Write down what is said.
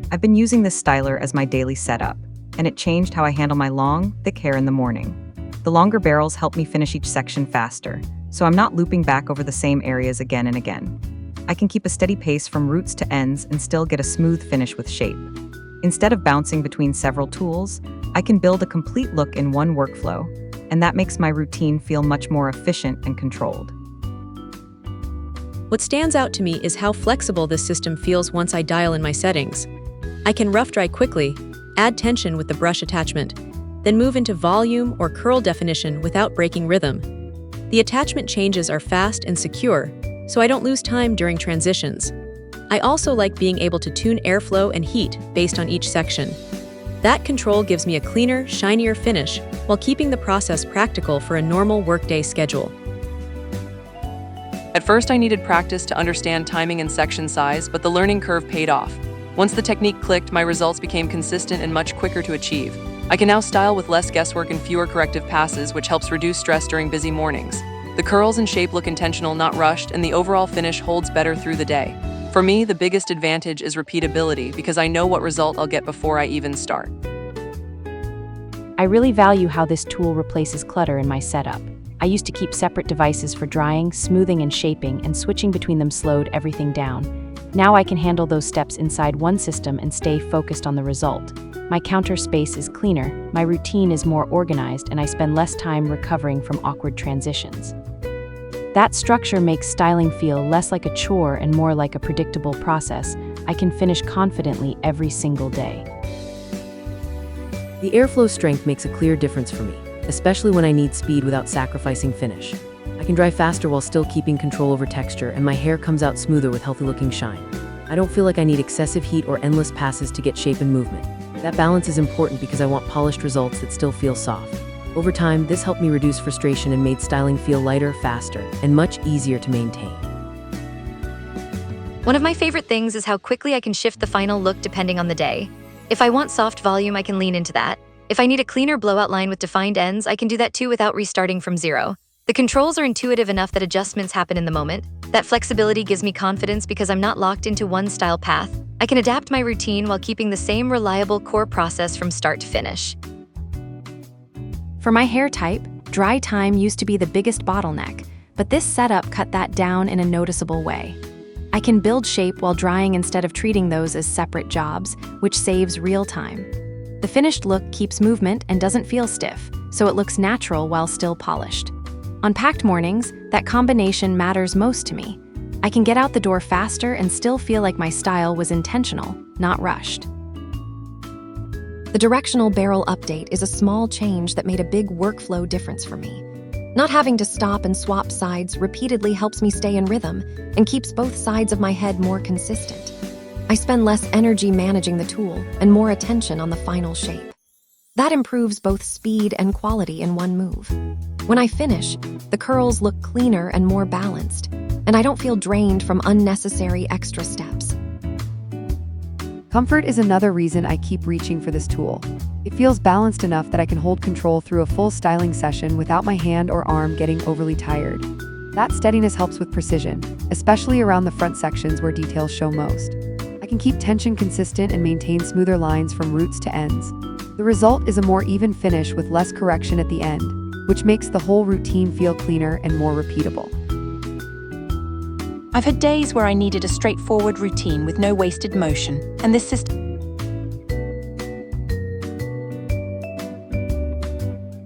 I've been using this styler as my daily setup, and it changed how I handle my long, thick hair in the morning. The longer barrels help me finish each section faster, so I'm not looping back over the same areas again and again. I can keep a steady pace from roots to ends and still get a smooth finish with shape. Instead of bouncing between several tools, I can build a complete look in one workflow, and that makes my routine feel much more efficient and controlled. What stands out to me is how flexible this system feels once I dial in my settings. I can rough dry quickly, add tension with the brush attachment, then move into volume or curl definition without breaking rhythm. The attachment changes are fast and secure, so I don't lose time during transitions. I also like being able to tune airflow and heat based on each section. That control gives me a cleaner, shinier finish while keeping the process practical for a normal workday schedule. At first, I needed practice to understand timing and section size, but the learning curve paid off. Once the technique clicked, my results became consistent and much quicker to achieve. I can now style with less guesswork and fewer corrective passes, which helps reduce stress during busy mornings. The curls and shape look intentional, not rushed, and the overall finish holds better through the day. For me, the biggest advantage is repeatability because I know what result I'll get before I even start. I really value how this tool replaces clutter in my setup. I used to keep separate devices for drying, smoothing, and shaping, and switching between them slowed everything down. Now I can handle those steps inside one system and stay focused on the result. My counter space is cleaner, my routine is more organized, and I spend less time recovering from awkward transitions. That structure makes styling feel less like a chore and more like a predictable process I can finish confidently every single day. The airflow strength makes a clear difference for me, especially when I need speed without sacrificing finish. I can dry faster while still keeping control over texture, and my hair comes out smoother with healthy-looking shine. I don't feel like I need excessive heat or endless passes to get shape and movement. That balance is important because I want polished results that still feel soft. Over time, this helped me reduce frustration and made styling feel lighter, faster, and much easier to maintain. One of my favorite things is how quickly I can shift the final look depending on the day. If I want soft volume, I can lean into that. If I need a cleaner blowout line with defined ends, I can do that too without restarting from zero. The controls are intuitive enough that adjustments happen in the moment. That flexibility gives me confidence because I'm not locked into one style path. I can adapt my routine while keeping the same reliable core process from start to finish. For my hair type, dry time used to be the biggest bottleneck, but this setup cut that down in a noticeable way. I can build shape while drying instead of treating those as separate jobs, which saves real time. The finished look keeps movement and doesn't feel stiff, so it looks natural while still polished. On packed mornings, that combination matters most to me. I can get out the door faster and still feel like my style was intentional, not rushed. The directional barrel update is a small change that made a big workflow difference for me. Not having to stop and swap sides repeatedly helps me stay in rhythm and keeps both sides of my head more consistent. I spend less energy managing the tool and more attention on the final shape. That improves both speed and quality in one move. When I finish, the curls look cleaner and more balanced, and I don't feel drained from unnecessary extra steps. Comfort is another reason I keep reaching for this tool. It feels balanced enough that I can hold control through a full styling session without my hand or arm getting overly tired. That steadiness helps with precision, especially around the front sections where details show most. I can keep tension consistent and maintain smoother lines from roots to ends. The result is a more even finish with less correction at the end, which makes the whole routine feel cleaner and more repeatable. I've had days where I needed a straightforward routine with no wasted motion, and this system